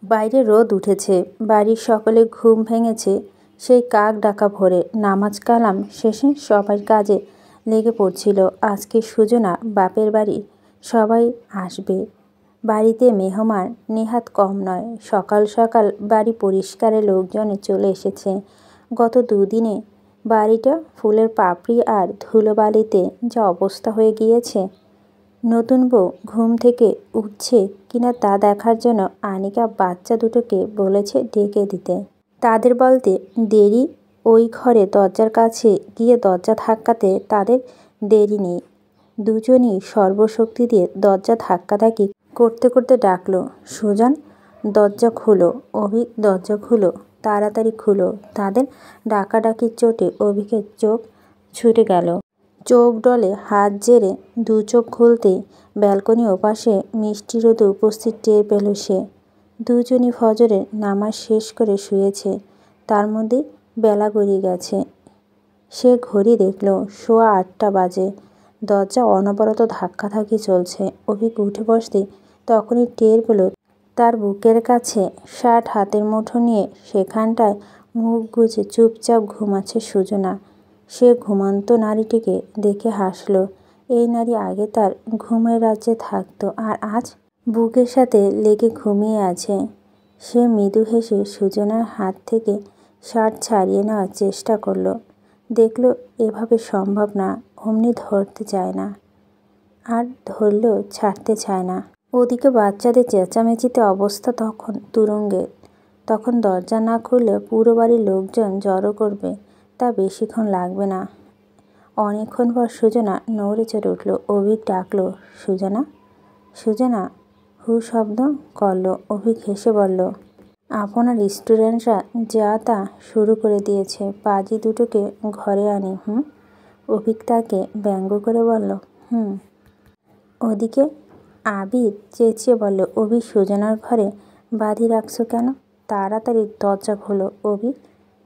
বাইরে রোদ উঠেছে, বাড়ির সকলে ঘুম ভেঙেছে সেই কাক ডাকা ভোরে। নামাজ কালাম শেষে সবাই কাজে লেগে পড়ছিল। আজকে সুজনা বাপের বাড়ি, সবাই আসবে। বাড়িতে মেহমান নেহাত কম নয়। সকাল সকাল বাড়ি পরিষ্কারে লোকজনে চলে এসেছে। গত দুদিনে বাড়িটা ফুলের পাপড়ি আর ধুলোবালিতে যা অবস্থা হয়ে গিয়েছে। নতুন বউ ঘুম থেকে উঠছে কিনা তা দেখার জন্য আনিকা বাচ্চা দুটোকে বলেছে ডেকে দিতে। তাদের বলতে দেরি। ওই ঘরে দরজার কাছে গিয়ে দরজা ধাক্কাতে তাদের দেরি নেই। দুজনই সর্বশক্তি দিয়ে দরজা ধাক্কাধাক্কি করতে করতে ডাকলো, সুজন দরজা খুলো, অভিক দরজা খুলো, তাড়াতাড়ি খুলো। তাদের ডাকাডাকির চোটে অভিকের চোখ ছুটে গেল। চোখ ডলে হাত জেরে দু চোখ খুলতেই ব্যালকনি ওপাশে মিষ্টি রোদে উপস্থিত টের পেল সে। দুজনই ফজরের নামাজ শেষ করে শুয়েছে, তার মধ্যেই বেলা গড়িয়ে গেছে। সে ঘড়ি দেখল, সোয়া 8টা বাজে। দরজা অনবরত ধাক্কাধাক্কি চলছে। অভিক উঠে বসতেই তখনই টের পেল তার বুকের কাছে শার্ট হাতের মুঠো নিয়ে সেখানটায় মুখ গুজে চুপচাপ ঘুমাচ্ছে সুজনা। সে ঘুমন্ত নারীটিকে দেখে হাসল। এই নারী আগে তার ঘুমের রাজ্যে থাকতো, আর আজ বুকের সাথে লেগে ঘুমিয়ে আছে। সে মৃদু হেসে সুজনার হাত থেকে শার্ট ছাড়িয়ে নেওয়ার চেষ্টা করল। দেখল এভাবে সম্ভব না। অমনি ধরতে চায় না, আর ধরলেও ছাড়তে চায় না। ওদিকে বাচ্চাদের চেঁচামেচিতে অবস্থা তখন তুরঙ্গের। তখন দরজা না খুললে পুরো বাড়ির লোকজন জড়ো করবে, তা বেশিক্ষণ লাগবে না। অনেকক্ষণ পর সুজনা নড়ে চড়ে উঠল। অভিক ডাকল, সুজনা, সুজনা। হু শব্দ করল। অভিক হেসে বলল, আপনার স্টুডেন্টরা যা তা শুরু করে দিয়েছে, পাজি দুটোকে ঘরে আনি। অভিক তাকে ব্যঙ্গ করে বলল, ওদিকে আবির চেঁচিয়ে বলল, অভিক সুজনার ঘরে বাঁধি রাখছো কেন? তাড়াতাড়ি দরজা খোলো। অভিক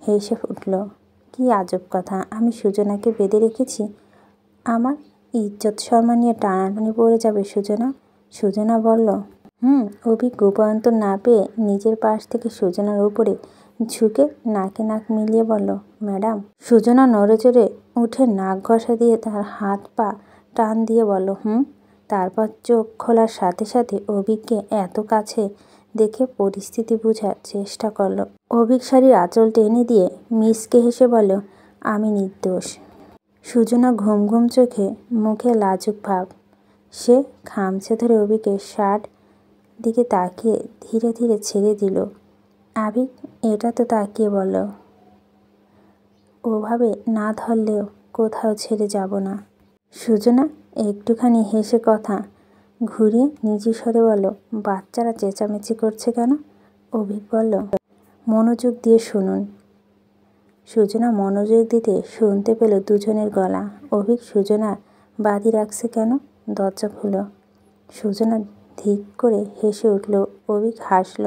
হেসে উঠল, কি আজব কথা, আমি সুজনাকে বেঁধে রেখেছি? আমার ইজ্জত সম্মান নিয়ে টানাটানি পড়ে যাবে সুজনা। সুজনা বলল, অভিক উপায়ন্তর না পেয়ে নিজের পাশ থেকে সুজনার উপরে ঝুঁকে নাকে নাক মিলিয়ে বলল, ম্যাডাম। সুজনা নড়ে চড়ে উঠে নাক ঘষা দিয়ে তার হাত পা টান দিয়ে বলল, তারপর চোখ খোলার সাথে সাথে অভিককে এত কাছে দেখে পরিস্থিতি বোঝার চেষ্টা করল। অভিক শাড়ির আঁচল টেনে দিয়ে মিসকে হেসে বলল, আমি নির্দোষ। সুজনা ঘুম ঘুম চোখে, মুখে লাজুক ভাব। সে খামচে ধরে অভিকের শার্ট দিকে তাকিয়ে ধীরে ধীরে ছেড়ে দিল। আবিক এটা তো তাকিয়ে বলল, ওভাবে না ধরলেও কোথাও ছেড়ে যাব না। সুজনা একটুখানি হেসে কথা ঘুরিয়ে নিচু স্বরে বলল, বাচ্চারা চেঁচামেচি করছে কেন? অভিক বলল, মনোযোগ দিয়ে শুনুন। সুজনা মনোযোগ দিতে শুনতে পেল দুজনের গলা। অভিক সুজনা বাঁধি রাখছে কেন? দরজা খুলো। সুজনা ধিক করে হেসে উঠল। অভিক হাসল।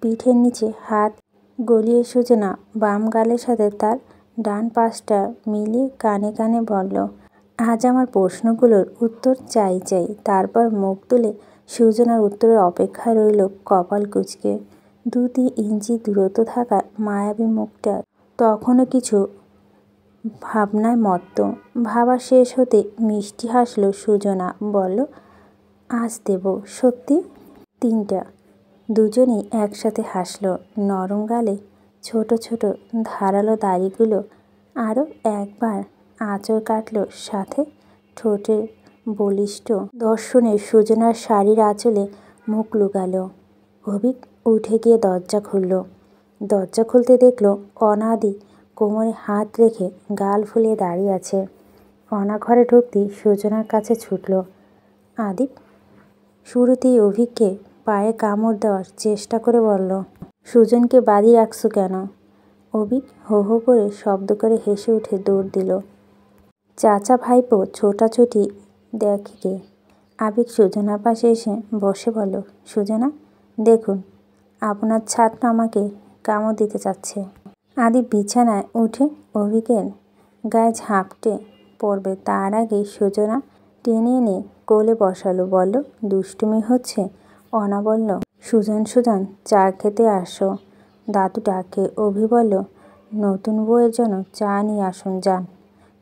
পিঠের নিচে হাত গলিয়ে সুজনা বাম গালের সাথে তার ডান পাশটা মিলিয়ে কানে কানে বলল, আজ আমার প্রশ্নগুলোর উত্তর চাই চাই। তারপর মুখ তুলে সুজনার উত্তরের অপেক্ষায় রইল কপাল কুঁচকে। 2-3 ইঞ্চি দূরত্ব থাকা মায়াবী মুখটা তখনও কিছু ভাবনায় মত্ত। ভাবা শেষ হতে মিষ্টি হাসল সুজনা, বলল, আজ দেব সত্যি 3টা। দুজনেই একসাথে হাসল। নরম গালে ছোট ছোট ধারালো দাড়িগুলো আরও একবার আঁচড় কাটল, সাথে ঠোঁটের বলিষ্ঠ দর্শনে সুজনার শাড়ির আঁচলে মুখ লুকাল। অভিক উঠে গিয়ে দরজা খুলল। দরজা খুলতে দেখল অনাদি কোমরে হাত রেখে গাল ফুলিয়ে দাঁড়িয়ে আছে। অনা ঘরে ঢুকতেই সুজনার কাছে ছুটল। আদিপ শুরুতেই অভিককে পায়ে কামড় দেওয়ার চেষ্টা করে বলল, সুজনকে বাঁধি রাখছো কেন? অভিক হো হো করে শব্দ করে হেসে উঠে দৌড় দিল। চাচা ভাইপো ছোটাছুটি দেখে কে? আবিক সুজনার পাশে এসে বসে বলল, সুজনা দেখুন, আপনার ছাত্র আমাকে কামড় দিতে চাচ্ছে। আদিপ বিছানায় উঠে অভিকের গায়ে ঝাঁপটে পড়বে তার আগেই সুজনা টেনে এনে কোলে বসালো। বলল, দুষ্টুমি হচ্ছে? অনা বলল, সুজন সুজন চা খেতে আসো, দাদু ডাকে। অভি বলল, নতুন বউয়ের জন্য চা নিয়ে আসুন যান।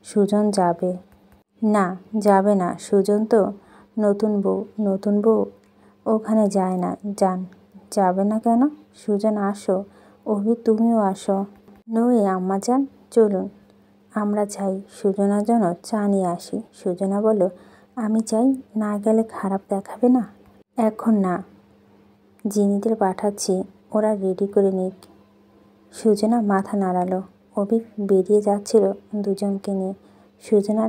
সুজন যাবে? না, যাবে না। সুজন তো নতুন বউ, নতুন বউ ওখানে যায় না। যান। যাবে না কেন? সুজন আসো। অভি তুমিও আসো। নয়ে আম্মা যান, চলুন আমরা যাই, সুজনার জন্য চা নিয়ে আসি। সুজনা বলল, আমি যাই, না গেলে খারাপ দেখাবে না? এখন না, জিনিদের পাঠাচ্ছি, ওরা রেডি করে নিক। সুজনা মাথা নাড়ালো। অভি বেরিয়ে যাচ্ছিল দুজনকে নিয়ে। সুজনা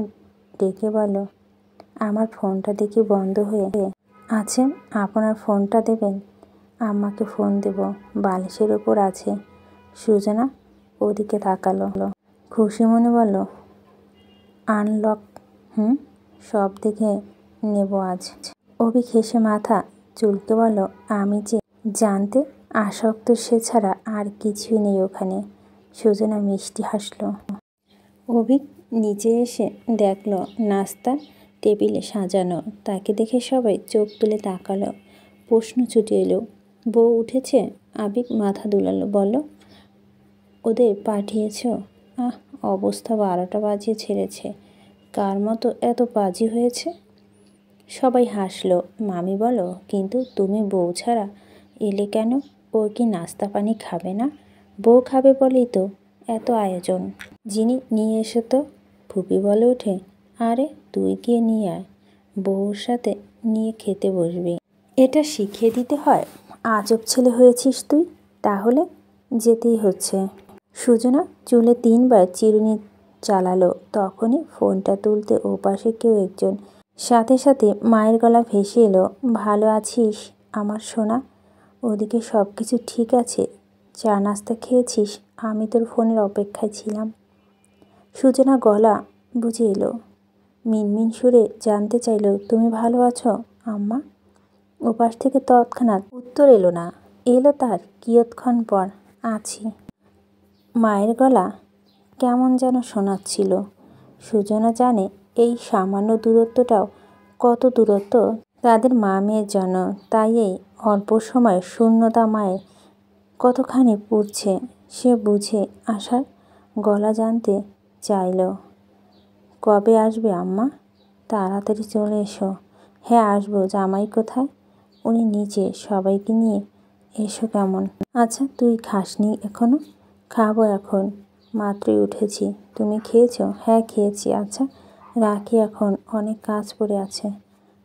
ডেকে বলল, আমার ফোনটা দেখি বন্ধ হয়ে আছে, আপনার ফোনটা দেবেন? আম্মাকে ফোন দেব, বালিশের ওপর আছে। সুজনা ওদিকে তাকালো। খুশি মনে বলল, আনলক। সব দেখে নেব আজ। অভি হেসে মাথা চুলকে বলল, আমি যে জানতে আসক্ত, সে ছাড়া আর কিছুই নেই ওখানে। সুজনা মিষ্টি হাসল। অভিক নিচে এসে দেখল নাস্তা টেবিলে সাজানো। তাকে দেখে সবাই চোখ তুলে তাকালো। প্রশ্ন ছুটে এলো, বউ উঠেছে? আবিক মাথা দুলালো, বলল, ওদের পাঠিয়েছ? অবস্থা 12টা বাজিয়ে ছেড়েছে। কার মতো এত পাজি হয়েছে? সবাই হাসলো। মামি বলো, কিন্তু তুমি বউ ছাড়া এলে কেন? ও কি নাস্তা পানি খাবে না? বউ খাবে বলেই তো এত আয়োজন। যিনি নিয়ে এসো তো। ফুপি বলে ওঠে, আরে তুই গিয়ে নিয়ে আয়, বউর সাথে নিয়ে খেতে বসবি। এটা শিখিয়ে দিতে হয়? আজব ছেলে হয়েছিস তুই। তাহলে যেতেই হচ্ছে। সুজনা চুলে 3বার চিরুনি চালালো। তখনই ফোনটা তুলতে ওপাশে কেউ একজন। সাথে সাথে মায়ের গলা ভেসে এলো, ভালো আছিস আমার সোনা? ওদিকে সব কিছু ঠিক আছে? চা নাস্তা খেয়েছিস? আমি তোর ফোনের অপেক্ষায় ছিলাম। সুজনা গলা বুঝে এলো। মিনমিন সুরে জানতে চাইল, তুমি ভালো আছো আম্মা? ওপাশ থেকে তৎক্ষণাৎ উত্তর এলো না। এলো তার কিয়ৎক্ষণ পর, আছি। মায়ের গলা কেমন যেন শোনাচ্ছিল। সুজনা জানে এই সামান্য দূরত্বটাও কত দূরত্ব তাদের মা মেয়ের জন্য। তাই এই অল্প সময়ের শূন্যতা মায়ের কতখানি পুড়ছে সে বুঝে আশার গলা জানতে চাইল, কবে আসবে আম্মা? তাড়াতাড়ি চলে এসো। হ্যাঁ আসবো। জামাই কোথায়? উনি নিচে, সবাইকে নিয়ে এসো কেমন? আচ্ছা, তুই খাসনি এখনো? খাবো এখন, মাত্রই উঠেছি। তুমি খেয়েছো? হ্যাঁ খেয়েছি। আচ্ছা রাখি এখন, অনেক কাজ পড়ে আছে।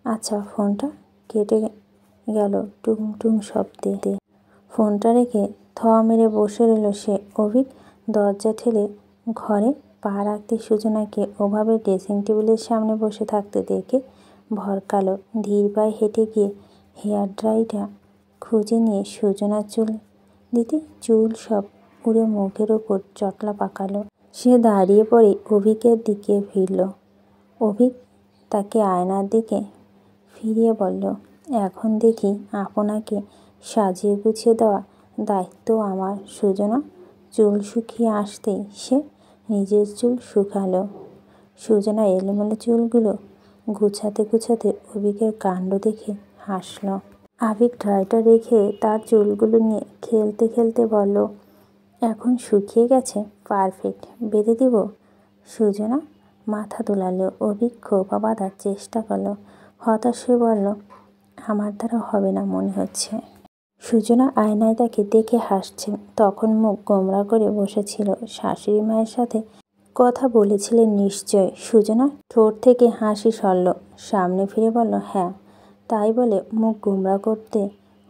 আচ্ছা। ফোনটা কেটে গেল টুং টুং শব্দে। ফোনটা রেখে থ মেরে বসে রইল সে। অভিক দরজা ঠেলে ঘরে পা রাখতে সুজনাকে ওভাবে ড্রেসিং টেবিলের সামনে বসে থাকতে দেখে ভরকালো। ধীর পায়ে হেঁটে গিয়ে হেয়ার ড্রাইটা খুঁজে নিয়ে সুজনার চুল দিতে চুল সব উড়ে মুখের ওপর চটলা পাকালো। সে দাঁড়িয়ে পড়ে অভিকের দিকে ফিরল। অভিক তাকে আয়নার দিকে ফিরিয়ে বলল, এখন দেখি আপনাকে সাজিয়ে গুছিয়ে দেওয়া দায়িত্ব আমার। সুজনা চুল শুকিয়ে আসতেই সে নিজের চুল শুকালো। সুজনা এলোমেলো চুলগুলো গুছাতে গুছাতে অভিকের কাণ্ড দেখে হাসল। আবিক ড্রাইটা রেখে তার চুলগুলো নিয়ে খেলতে খেলতে বলল, এখন শুকিয়ে গেছে, পারফেক্ট। বেঁধে দিব? সুজনা মাথা দোলালো। অভিক খোঁপা বাঁধার চেষ্টা করলো। হতাশ হয়ে বলল, আমার দ্বারা হবে না মনে হচ্ছে। সুজনা আয়নায় তাকে দেখে হাসছে। তখন মুখ গোমড়া করে বসেছিল। শাশুড়ি মায়ের সাথে কথা বলেছিলেন নিশ্চয়। সুজনা ঠোঁট থেকে হাসি সরল। সামনে ফিরে বলল, হ্যাঁ। তাই বলে মুখ গোমড়া করতে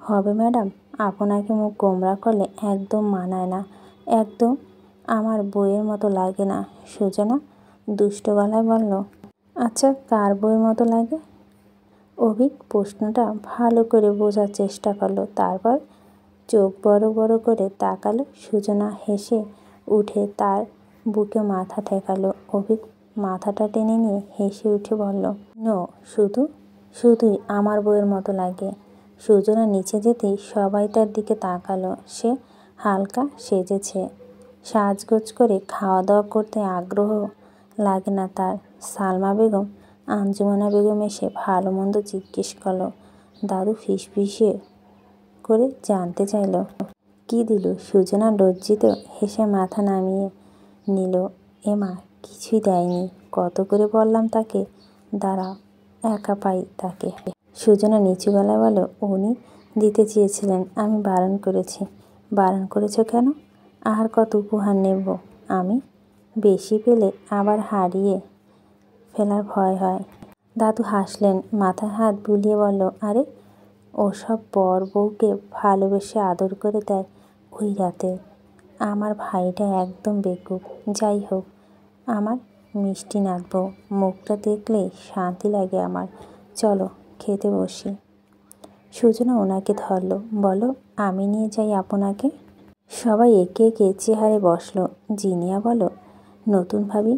হবে ম্যাডাম? আপনাকে মুখ গোমড়া করলে একদম মানায় না, একদম আমার বইয়ের মতো লাগে না। সুজনা দুষ্ট গলায় বলল, আচ্ছা কার বইয়ের মতো লাগে? অভিক প্রশ্নটা ভালো করে বোঝার চেষ্টা করলো। তারপর চোখ বড় বড় করে তাকালো। সুজনা হেসে উঠে তার বুকে মাথা ঠেকালো। অভিক মাথাটা টেনে নিয়ে হেসে উঠে বলল, নো, শুধুই আমার বইয়ের মতো লাগে। সুজনা নিচে যেতেই সবাই তার দিকে তাকালো। সে হালকা সেজেছে, সাজগোজ করে খাওয়া দাওয়া করতে আগ্রহ লাগে না তার। সালমা বেগম আঞ্জুমানা বেগম এসে ভালো মন্দ জিজ্ঞেস করলো। দাদু ফিসফিসিয়ে করে জানতে চাইল, কি দিল? সুজনা লজ্জিত হেসে মাথা নামিয়ে নিল। এমা, কিছুই দেয়নি। কত করে বললাম তাকে, দাঁড়াও একা পাই তাকে। সুজনা নিচু গলায় বলল, উনি দিতে চেয়েছিলেন, আমি বারণ করেছি। বারণ করেছ কেন? আর কত উপহার নেব আমি? বেশি পেলে আবার হারিয়ে ফেলার ভয় হয়। দাদু হাসলেন, মাথায় হাত বুলিয়ে বলল, আরে ওসব বর বউকে ভালোবেসে আদর করে দেয় ওই রাতে। আমার ভাইটা একদম বেকুব। যাই হোক, আমার মিষ্টি নাতবো, মুখটা দেখলে শান্তি লাগে আমার। চলো খেতে বসি। সুজনা ওনাকে ধরল, বলো আমি নিয়ে যাই আপনাকে। সবাই একে একে চেহারে বসলো। জিনিয়া বলো, নতুন ভাবি,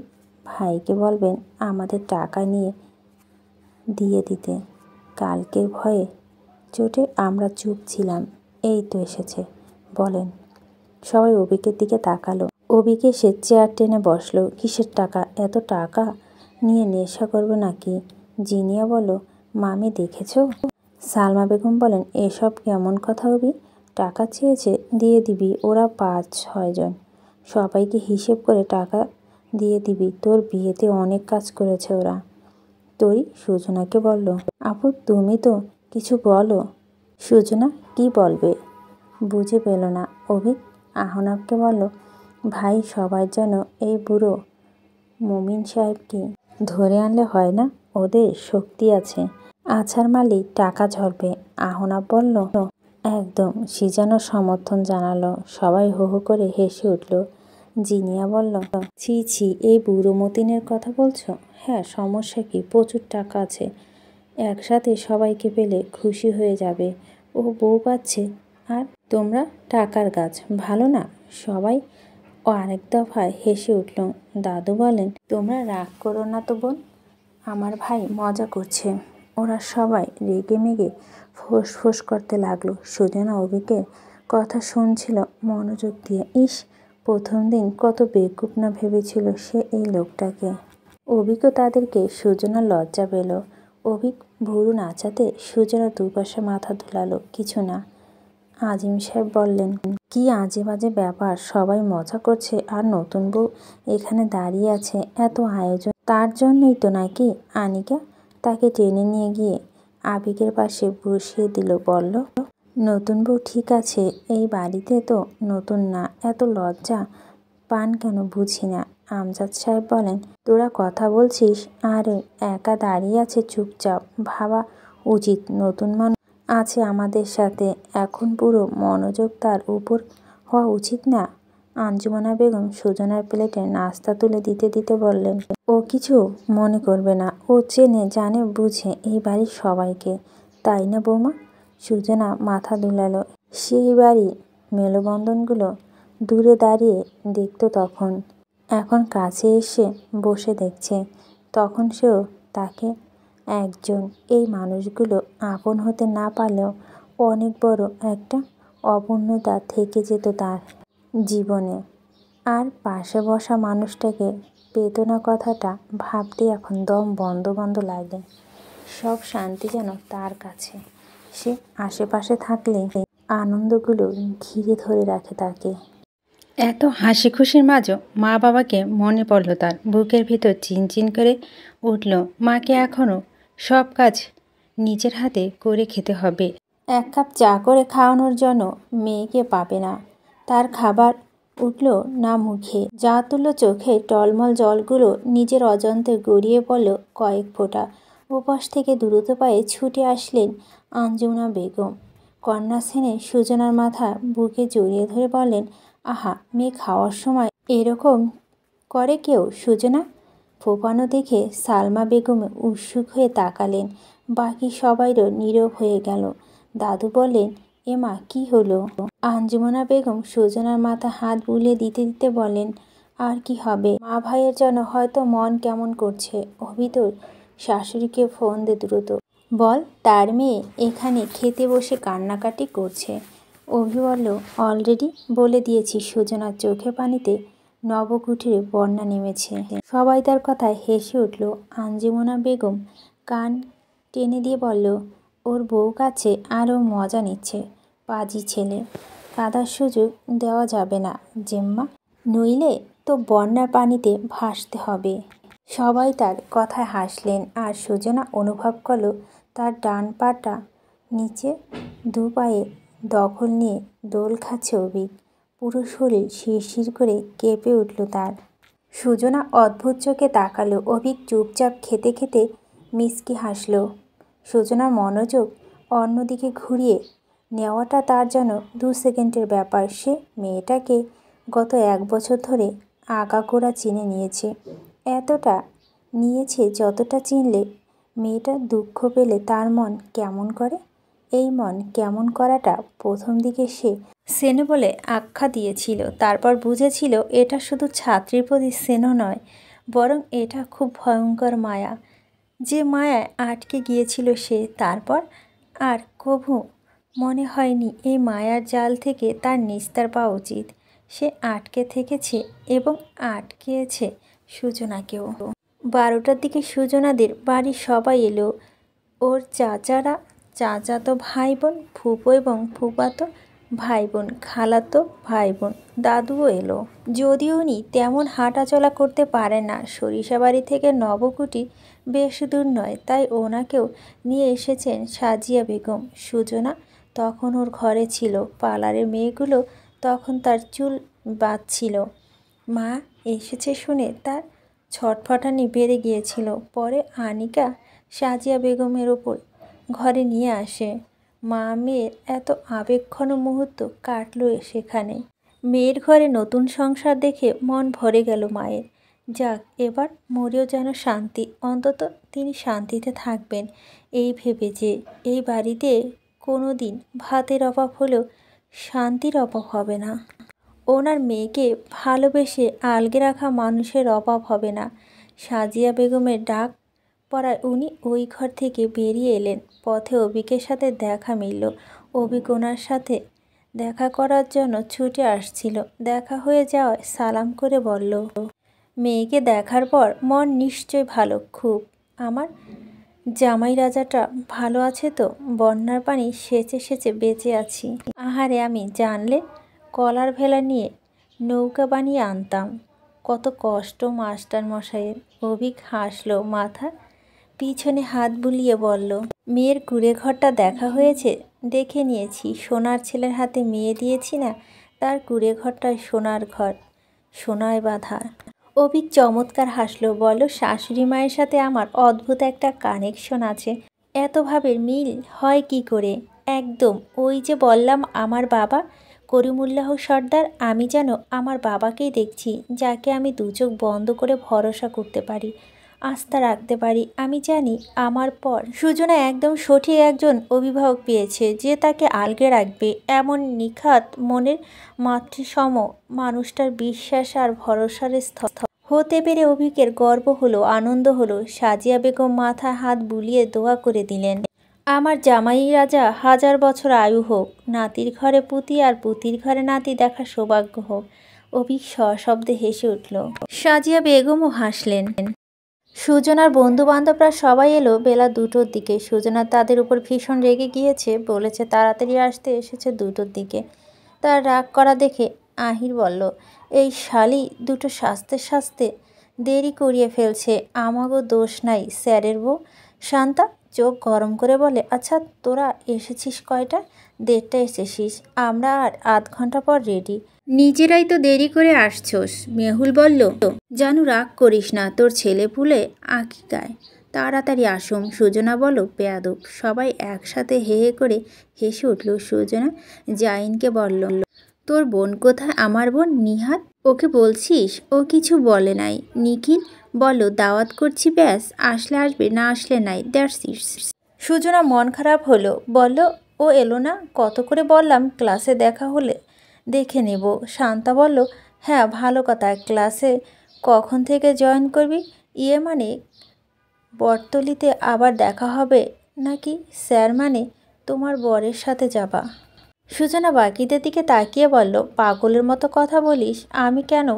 ভাইকে বলবেন আমাদের টাকা নিয়ে দিয়ে দিতে। কালকের ভয়ে চোটে আমরা চুপ ছিলাম, এই তো এসেছে, বলেন। সবাই অভিকের দিকে তাকালো। অভিক এসে চেয়ার টেনে বসলো। কিসের টাকা? এত টাকা নিয়ে নেশা করবে নাকি? জিনিয়া বলল, মামি দেখেছো? সালমা বেগম বলেন, এসব কেমন কথা অভি? টাকা চেয়েছে, দিয়ে দিবি। ওরা 5-6 জন, সবাইকে হিসেব করে টাকা দিয়ে দিবি। তোর বিয়েতে অনেক কাজ করেছে ওরা। তরি সুজনাকে বলল, আপু তুমি তো কিছু বলো। সুজনা কি বলবে বুঝে পেল না। অভিক আহনাবকে বলল, ভাই সবার যেন এই বুড়ো মুমিন সাহেবকে ধরে আনলে হয় না? ওদের শক্তি আছে, আছাড় মারলেই টাকা ঝরবে। আহনাব বলল, একদম। সিজানো সমর্থন জানালো। সবাই হো হো করে হেসে উঠল। জিনিয়া বলল, ছি ছি, এই বুড়ো মতিনের কথা বলছো? হ্যাঁ, সমস্যা কি? প্রচুর টাকা আছে, একসাথে সবাইকে পেলে খুশি হয়ে যাবে। ও বউ পাচ্ছে আর তোমরা টাকার গাছ, ভালো না? সবাই ও আরেক দফায় হেসে উঠল। দাদু বলেন, তোমরা রাগ করো না তো বোন, আমার ভাই মজা করছে। ওরা সবাই রেগে মেগে ফোঁস ফোঁস করতে লাগলো। সুজনা অভিকের কথা শুনছিল মনোযোগ দিয়ে। ইস, প্রথম দিন কত বেকুব না ভেবেছিল সে এই লোকটাকে। অভিকও তাদেরকে সুজনা লজ্জা পেল। অভিক ভুরু নাচাতে সুজনা দুপাশে মাথা দুলালো। কিছু না। আজিম সাহেব বললেন, কি আজে বাজে ব্যাপার, সবাই মজা করছে আর নতুন বউ এখানে দাঁড়িয়ে আছে। এত আয়োজন তার জন্যই তো নাকি? আনিকা তাকে টেনে নিয়ে গিয়ে আবিকের পাশে বসিয়ে দিল। বলল, নতুন বউ ঠিক আছে, এই বাড়িতে তো নতুন না, এত লজ্জা পান কেন বুঝি না। আমজাদ সাহেব বলেন, তোরা কথা বলছিস আর একা দাঁড়িয়ে আছে চুপচাপ। ভাবা উচিত, নতুন মানুষ আছে আমাদের সাথে, এখন পুরো মনোযোগ তার উপর হওয়া উচিত না? আঞ্জুমানা বেগম সুজনার প্লেটে নাস্তা তুলে দিতে দিতে বললেন, ও কিছু মনে করবে না, ও চেনে জানে বুঝে এই বাড়ির সবাইকে, তাই না বৌমা? সুজনা মাথা দুলালো। সেই বাড়ির মেলবন্ধনগুলো দূরে দাঁড়িয়ে দেখত তখন, এখন কাছে এসে বসে দেখছে। তখন সেও তাকে একজন। এই মানুষগুলো আপন হতে না পারলেও অনেক বড় একটা অপূর্ণতা থেকে যেত তার জীবনে। আর পাশে বসা মানুষটাকে পেত না, কথাটা ভাবতেই এখন দম বন্ধ বন্ধ লাগে। সব শান্তি যেন তার কাছে। সে আশেপাশে থাকলে আনন্দগুলো ঘিরে ধরে রাখে তাকে। এত হাসি খুশির মাঝও মা বাবাকে মনে পড়ল তার। বুকের ভিতর চিনচিন করে উঠল। মাকে এখনও সব কাজ নিজের হাতে করে খেতে হবে। 1 কাপ চা করে খাওয়ানোর জন্য মেয়েকে পাবে না। তার খাবার উঠল না মুখে। যা তুলল চোখে টলমল জলগুলো নিজের অজান্তে গড়িয়ে পড়ল কয়েক ফোঁটা। ওপাশ থেকে দ্রুত পায়ে ছুটে আসলেন আঞ্জুমনা বেগম। কন্যা সেনে সুজনার মাথা বুকে জড়িয়ে ধরে বললেন, আহা, মেয়ে খাওয়ার সময় এরকম করে কেউ? সুজনা ফোপানো দেখে সালমা বেগম উৎসুক হয়ে তাকালেন। বাকি সবাইরও নীরব হয়ে গেল। দাদু বললেন, এমা কি হলো? আঞ্জুমানা বেগম সুজনার মাথা হাত বুলিয়ে দিতে দিতে বলেন, আর কি হবে, মা ভাইয়ের জন্য হয়তো মন কেমন করছে। অভি তোর শাশুড়িকে ফোন দে দ্রুত, বল তার মেয়ে এখানে খেতে বসে কান্নাকাটি করছে। অভি বলল, অলরেডি বলে দিয়েছি। সুজনার চোখে পানিতে নবকুঠিরে বন্যা নেমেছে। সবাই তার কথায় হেসে উঠল। আঞ্জুমানা বেগম কান টেনে দিয়ে বলল, ওর বউ কাছে আর ও মজা নিচ্ছে। পাজি ছেলে, কাদার সুযোগ দেওয়া যাবে না জেম্মা, নইলে তো বন্যার পানিতে ভাসতে হবে। সবাই তার কথায় হাসলেন আর সুজনা অনুভব করল তার ডান পাটা নিচে দু পায়ে দখল নিয়ে দোল খাচ্ছে অভিক। পুরো শরীর শিরশির করে কেঁপে উঠল তার। সুজনা অদ্ভুত চোখে তাকালো। অভিক চুপচাপ খেতে খেতে মিষ্কি হাসল। সুজনার মনোযোগ অন্যদিকে ঘুরিয়ে নেওয়াটা তার যেন 2 সেকেন্ডের ব্যাপার। সে মেয়েটাকে গত 1 বছর ধরে আগাগোড়া চিনে নিয়েছে। এতটা নিয়েছে যতটা চিনলে মেয়েটা দুঃখ পেলে তার মন কেমন করে। এই মন কেমন করাটা প্রথম দিকে সে স্নেহ বলে আখ্যা দিয়েছিল। তারপর বুঝেছিল এটা শুধু ছাত্রীর প্রতি স্নেহ নয়, বরং এটা খুব ভয়ঙ্কর মায়া। যে মায়ায় আটকে গিয়েছিল সে। তারপর আর কভু মনে হয়নি এই মায়ার জাল থেকে তার নিস্তার পাওয়া উচিত। সে আটকে থেকেছে এবং আটকেছে সুজনাকেও। 12টার দিকে সুজনাদের বাড়ির সবাই এলো। ওর চাচারা, চাচাতো ভাই বোন, ফুপো এবং ফুফাতো ভাই বোন, খালাতো ভাই বোন, দাদুও এলো। যদিও উনি তেমন হাঁটাচলা করতে পারেন না, সরিষাবাড়ি থেকে নবকুটি বেশ দূর নয়, তাই ওনাকেও নিয়ে এসেছেন সাজিয়া বেগম। সুজনা তখন ওর ঘরে ছিল। পার্লারের মেয়েগুলো তখন তার চুল বাঁধছিল। মা এসেছে শুনে তার ছটফটানি বেড়ে গিয়েছিল। পরে আনিকা সাজিয়া বেগমের ওপর ঘরে নিয়ে আসে। মা মেয়ের এত আবেগঘন মুহূর্ত কাটল সেখানে। মেয়ের ঘরে নতুন সংসার দেখে মন ভরে গেল মায়ের। যাক, এবার মরেও যেন শান্তি, অন্তত তিনি শান্তিতে থাকবেন এই ভেবে যে এই বাড়িতে কোনো দিন ভাতের অভাব হলেও শান্তির অভাব হবে না। ওনার মেয়েকে ভালোবেসে আগলে রাখা মানুষের অভাব হবে না। সাজিয়া বেগমের ডাক পড়ায় উনি ওই ঘর থেকে বেরিয়ে এলেন। পথে অভিকের সাথে দেখা মিলল। অভিক ওনার সাথে দেখা করার জন্য ছুটে আসছিল। দেখা হয়ে যাওয়ায় সালাম করে বলল, মেয়েকে দেখার পর মন নিশ্চয় ভালো খুব। আমার জামাই রাজাটা ভালো আছে তো? বন্যার পানি সেচে সেচে বেঁচে আছি। আহারে, আমি জানলে কলার ভেলা নিয়ে নৌকা বানিয়ে আনতাম। কত কষ্ট মাস্টার মশাইয়ের। অভিক হাসল, মাথা পিছনে হাত বুলিয়ে বলল, মেয়ের কুঁড়ে ঘরটা দেখা হয়েছে? দেখে নিয়েছি। সোনার ছেলের হাতে মেয়ে দিয়েছি না, তার কুঁড়ে ঘরটাই সোনার ঘর, সোনায় বাঁধা। অভিক চমৎকার হাসল, বলল, শাশুড়ি মায়ের সাথে আমার অদ্ভুত একটা কানেকশন আছে। এত ভাবের মিল হয় কি করে? একদম ওই যে বললাম আমার বাবা করিমুল্লাহ সর্দার, আমি যেন আমার বাবাকেই দেখছি, যাকে আমি 2 চোখ বন্ধ করে ভরসা করতে পারি, আস্থা রাখতে পারি। আমি জানি আমার পর সুজনা একদম সঠিক একজন অভিভাবক পেয়েছে, যে তাকে আগলে রাখবে। এমন নিখাত মনের মাতৃসম মানুষটার বিশ্বাস আর ভরসার স্থল হতে পেরে অভিকের গর্ব হলো, আনন্দ হলো। সাজিয়া বেগম মাথা হাত বুলিয়ে দোয়া করে দিলেন, আমার জামাই রাজা 1000 বছর আয়ু হোক, নাতির ঘরে পুতি আর পুতির ঘরে নাতি দেখা সৌভাগ্য হোক। অভিক সশব্দে হেসে উঠল। সাজিয়া বেগমও হাসলেন। সুজনার বন্ধু বান্ধবরা সবাই এলো বেলা 2টোর দিকে। সুজনা তাদের উপর ভীষণ রেগে গিয়েছে, বলেছে তাড়াতাড়ি আসতে, এসেছে 2টোর দিকে। তার রাগ করা দেখে আহির বলল, এই শালি দুটো সাজতে সাজতে দেরি করিয়ে ফেলছে। আমাগো দোষ নাই, স্যারের বউ। শান্তা চোখ গরম করে বলে, আচ্ছা তোরা এসেছিস কয়টা? 1:30 এসেছিস, আমরা আর আধ ঘন্টা পর রেডি। নিজেরাই তো দেরি করে আসছোস। মেহুল বলল, জানু রাগ করিস না, তোর ছেলে পুলে আকিকায়, তাড়াতাড়ি আসুম। সুজনা বলল, বেয়াদব। সবাই একসাথে হে হে করে হেসে উঠল। সুজনা জাইনকে বলল, তোর বোন কোথায়? আমার বোন নিহাত, ওকে বলছিস? ও কিছু বলে নাই। নিখিল বলল, দাওয়াত করছি, ব্যাস, আসলে আসবে, না আসলে নাই, দ্যাটস ইট। সুজনা মন খারাপ হলো, বলল, ও এলো না? কত করে বললাম ক্লাসে দেখা হলে দেখে নেব। শান্তা বলল, হ্যাঁ ভালো কথা, ক্লাসে কখন থেকে জয়েন করবি? ইয়ে মানে বটতলিতে আবার দেখা হবে নাকি? স্যার মানে তোমার বরের সাথে যাবা? সুজনা বাকিদের দিকে তাকিয়ে বলল, পাগলের মতো কথা বলিস, আমি কেন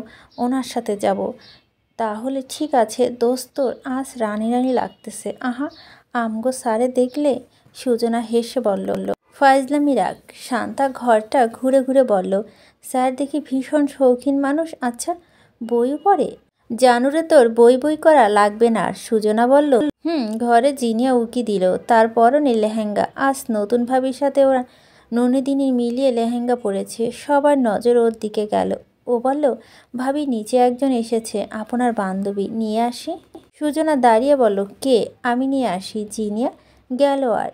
ওনার সাথে যাব? তাহলে ঠিক আছে দোস্ত, তোর আজ রানী রানী লাগতেছে। আহা, আমগো স্যারে দেখলে? সুজনা হেসে বলল, ফাজলামি রাখ। শান্তা ঘরটা ঘুরে ঘুরে বলল, স্যার দেখি ভীষণ শৌখিন মানুষ। আচ্ছা, বইও পড়ে? জানুরে তোর বই বই করা লাগবে না। সুজনা বলল, ঘরে জিনিয়া উকি দিল। তার পরনে লেহেঙ্গা। আজ নতুন ভাবির সাথে ওরা ননিদিনী মিলিয়ে লেহেঙ্গা পরেছে। সবার নজর ওর দিকে গেল। ও বলল, ভাবি নিচে একজন এসেছে, আপনার বান্ধবী, নিয়ে আসি? সুজনা দাঁড়িয়ে বলল, কে? আমি নিয়ে আসি। জিনিয়া গেল আর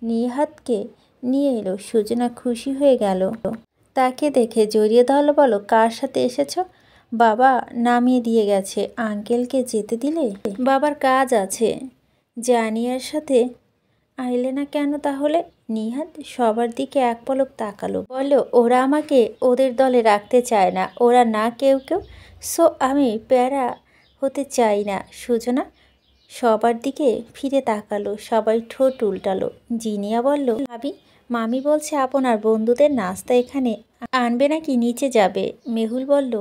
নিহাতকে নিয়ে এলো। সুজনা খুশি হয়ে গেল। তাকে দেখে জড়িয়ে ধরল। বলো, কার সাথে এসেছ? বাবা নামিয়ে দিয়ে গেছে। আঙ্কেলকে যেতে দিলে? বাবার কাজ আছে। জানিয়ার সাথে আইলে না কেন তাহলে? নিহাত সবার দিকে এক পলক তাকালো। বলল, ওরা আমাকে ওদের দলে রাখতে চায় না। ওরা না কেউ কেউ। সো আমি প্যারা হতে চাই না। সুজনা সবার দিকে ফিরে তাকালো। সবাই ঠোঁট উল্টালো। জিনিয়া বলল, ভাবি, মামি বলছে আপনার বন্ধুদের নাস্তা এখানে আনবে নাকি নিচে যাবে? মেহুল বলল,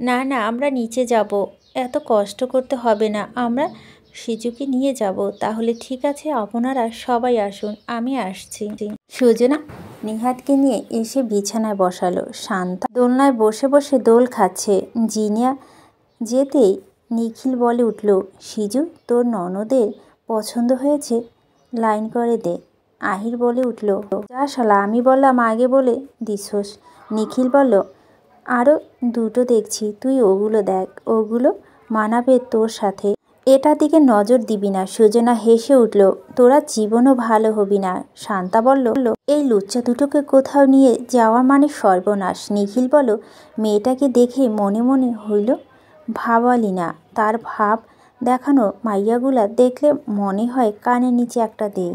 না না, আমরা নিচে যাব। এত কষ্ট করতে হবে না, আমরা সিজুকে নিয়ে যাব। তাহলে ঠিক আছে, আপনারা সবাই আসুন, আমি আসছি। সুজনা নিহাতকে নিয়ে এসে বিছানায় বসালো। শান্তা দোলনায় বসে বসে দোল খাচ্ছে। জিনিয়া যেতেই নিখিল বলে উঠল, সিজু, তোর ননদের পছন্দ হয়েছে? লাইন করে দে। আহির বলে উঠল, যা শালা, আমি বললাম আগে বলে দিছোস। নিখিল বলল, আরও দুটো দেখছি, তুই ওগুলো দেখ, ওগুলো মানাবে তোর সাথে। এটার দিকে নজর দিবি না। সুজনা হেসে উঠল, তোরা জীবনও ভালো হবি না। শান্তা বলল, এই লুচ্চা দুটোকে কোথাও নিয়ে যাওয়া মানে সর্বনাশ। নিখিল বলল, মেয়েটাকে দেখে মনে মনে হইল ভাবালি না। তার ভাব দেখানো মাইয়াগুলা দেখলে মনে হয় কানের নিচে একটা দে।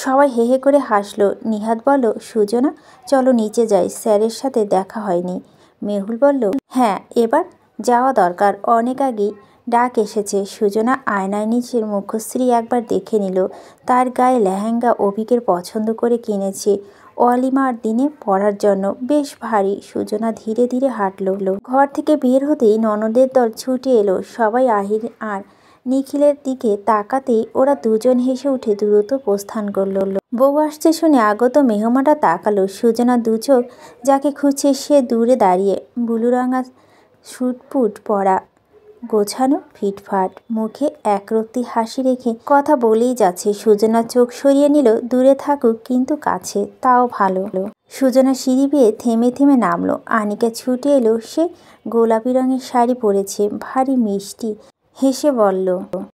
সবাই হেহে করে হাসলো। নিহাত বলল, সুজনা চলো নিচে যাই, স্যারের সাথে দেখা হয়নি। মেহুল বলল, হ্যাঁ এবার যাওয়া দরকার, অনেক আগেই ডাক এসেছে। সুজনা আয়নায় নিচের মুখশ্রী একবার দেখে নিল। তার গায়ে লেহেঙ্গা অভিকের পছন্দ করে কিনেছে অলিমার দিনে পরার জন্য, বেশ ভারী। সুজনা ধীরে ধীরে হাঁটল। ঘর থেকে বের হতেই ননদের দল ছুটে এলো। সবাই আহির আর নিখিলের দিকে তাকাতেই ওরা দুজন হেসে উঠে দ্রুত প্রস্থান করল। বউ আসছে শুনে আগত মেহমানরা তাকালো। সুজনা দু চোখ যাকে খুঁজছে সে দূরে দাঁড়িয়ে, বুলুরাঙা সুটপুট পরা, গোছানো, ফিটফাট, মুখে একরত্তি হাসি রেখে কথা বলেই যাচ্ছে। সুজনা চোখ সরিয়ে নিল, দূরে থাকুক কিন্তু কাছে, তাও ভালো। সুজনা সিঁড়ি বেয়ে থেমে থেমে নামলো। আনিকা ছুটে এলো। সে গোলাপি রঙের শাড়ি পরেছে, ভারী মিষ্টি, হেসে বলল,